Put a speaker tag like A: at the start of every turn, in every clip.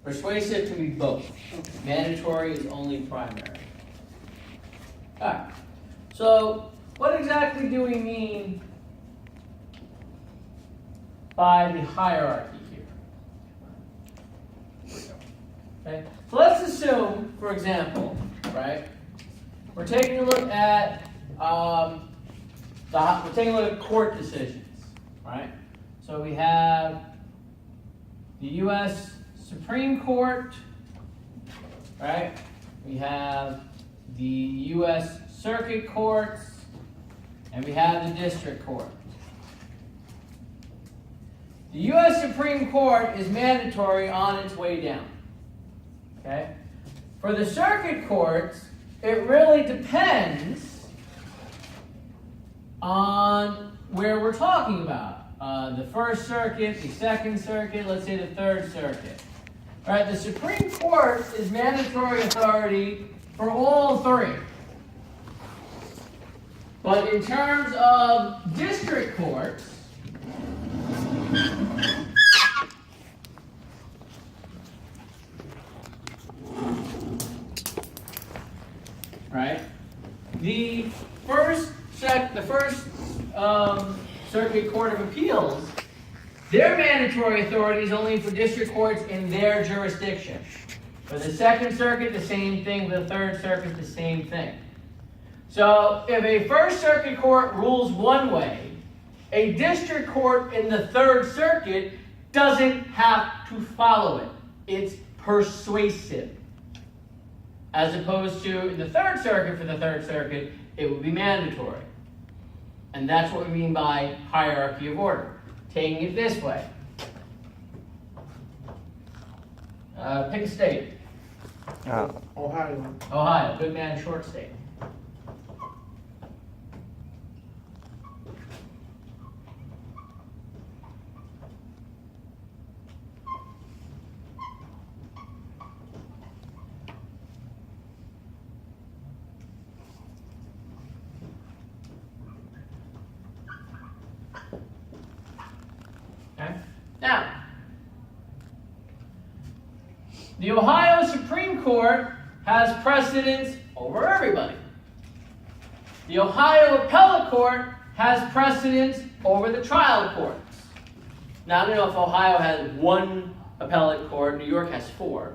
A: Persuasive can be both. Mandatory is only primary. All right. So what exactly do we mean by the hierarchy here? Okay. So let's assume, for example, right, we're taking a look at court decisions, right? So we have the U.S. Supreme Court, right? We have the U.S. Circuit Courts, and we have the District Court. The U.S. Supreme Court is mandatory on its way down. Okay? For the Circuit Courts, it really depends on where we're talking about. The First Circuit, the Second Circuit, let's say the Third Circuit. All right, the Supreme Court is mandatory authority for all three. But in terms of district courts, right, the first Circuit Court of Appeals, their mandatory authority is only for district courts in their jurisdiction. For the Second Circuit, the same thing. For the Third Circuit, the same thing. So if a First Circuit Court rules one way, a district court in the Third Circuit doesn't have to follow it. It's persuasive. As opposed to in the Third Circuit, for the Third Circuit, it would be mandatory. And that's what we mean by hierarchy of order. Taking it this way. Pick a state.
B: Ohio.
A: Ohio, good man, short state. Okay. Now, the Ohio Supreme Court has precedence over everybody. The Ohio Appellate Court has precedence over the trial courts. Now, I don't know if Ohio has one appellate court. New York has 4.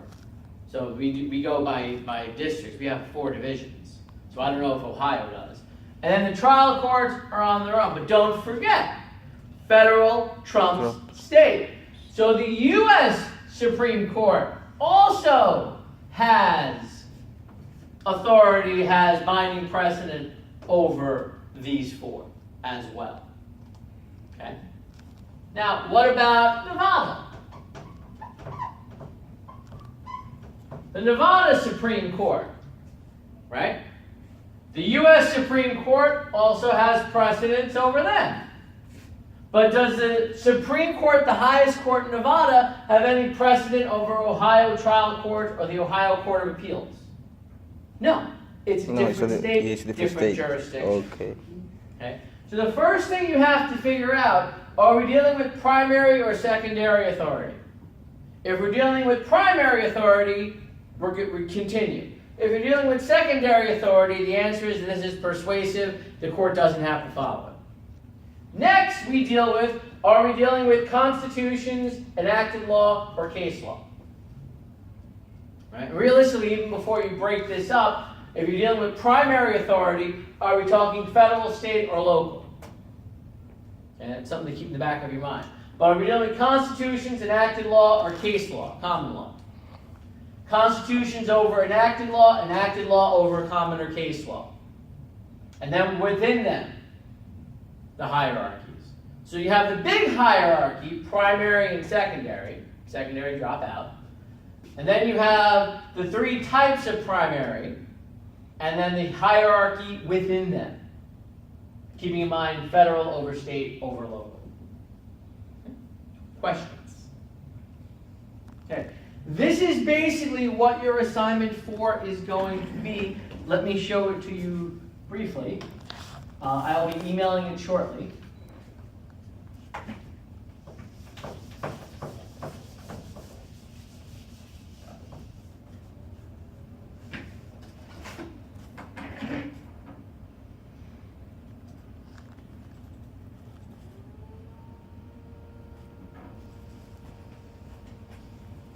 A: So we go by districts. We have 4 divisions. So I don't know if Ohio does. And then the trial courts are on their own. But don't forget, federal trumps state. So the U.S. Supreme Court also has authority, has binding precedent over these 4 as well. Okay? Now, what about Nevada? The Nevada Supreme Court, right? The U.S. Supreme Court also has precedence over them. But does the Supreme Court, the highest court in Nevada, have any precedent over Ohio trial court or the Ohio Court of Appeals? No. It's a different state, different jurisdiction. Okay. So the first thing you have to figure out, are we dealing with primary or secondary authority? If we're dealing with primary authority, we continue. If you're dealing with secondary authority, the answer is this is persuasive. The court doesn't have to follow it. Next, we deal with, are we dealing with constitutions, enacted law, or case law? Right? Realistically, even before you break this up, if you're dealing with primary authority, are we talking federal, state, or local? And that's something to keep in the back of your mind. But are we dealing with constitutions, enacted law, or case law, common law? Constitutions over enacted law over common or case law. And then within them, the hierarchies. So you have the big hierarchy, primary and secondary. Secondary drop out. And then you have the 3 types of primary, and then the hierarchy within them. Keeping in mind federal over state over local. Questions? Okay. This is basically what your assignment 4 is going to be. Let me show it to you briefly. I'll be emailing it shortly.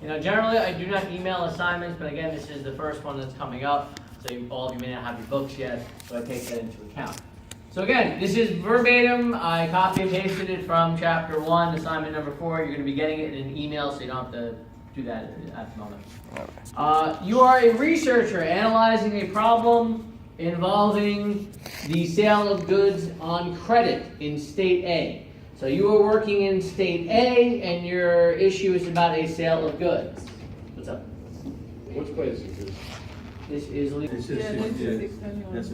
A: You know, generally I do not email assignments, but again, this is the first one that's coming up, so all of you may not have your books yet, but I take that into account. So again, this is verbatim. I copy and pasted it from chapter 1, assignment number 4. You're going to be getting it in an email, so you don't have to do that at the moment. You are a researcher analyzing a problem involving the sale of goods on credit in State A. So you are working in State A, and your issue is about a sale of goods. What's up?
C: Which place is this?
A: This is legal.
D: This is, yeah, that's